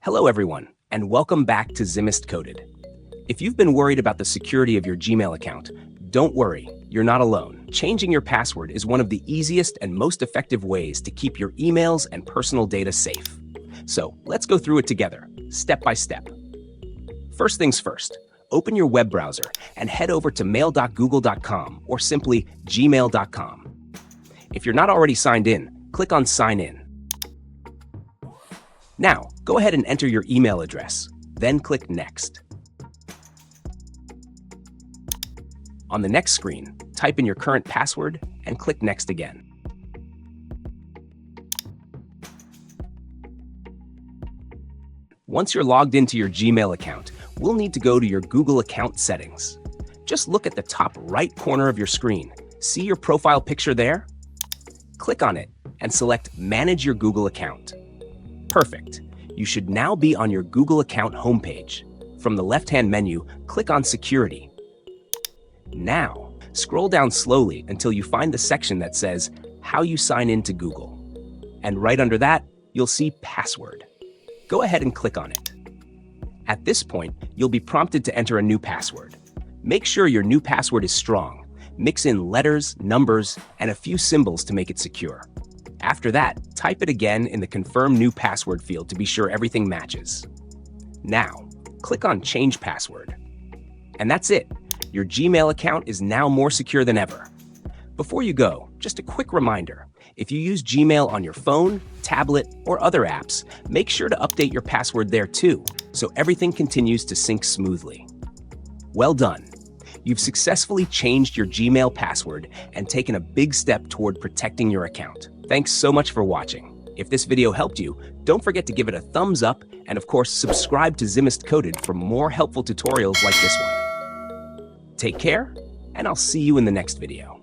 Hello everyone, and welcome back to Zimist Coded. If you've been worried about the security of your Gmail account, don't worry, you're not alone. Changing your password is one of the easiest and most effective ways to keep your emails and personal data safe. So let's go through it together, step by step. First things first, open your web browser and head over to mail.google.com or simply gmail.com. If you're not already signed in, click on Sign In. Now, go ahead and enter your email address, then click Next. On the next screen, type in your current password and click Next again. Once you're logged into your Gmail account, we'll need to go to your Google account settings. Just look at the top right corner of your screen. See your profile picture there? Click on it and select Manage your Google account. Perfect. You should now be on your Google account homepage. From the left-hand menu, click on Security. Now, scroll down slowly until you find the section that says How you sign in to Google. And right under that, you'll see Password. Go ahead and click on it. At this point, you'll be prompted to enter a new password. Make sure your new password is strong. Mix in letters, numbers, and a few symbols to make it secure. After that, type it again in the Confirm New Password field to be sure everything matches. Now, click on Change Password. And that's it. Your Gmail account is now more secure than ever. Before you go, just a quick reminder. If you use Gmail on your phone, tablet, or other apps, make sure to update your password there too, so everything continues to sync smoothly. Well done. You've successfully changed your Gmail password and taken a big step toward protecting your account. Thanks so much for watching. If this video helped you, don't forget to give it a thumbs up and of course subscribe to Zimist Coded for more helpful tutorials like this one. Take care, and I'll see you in the next video.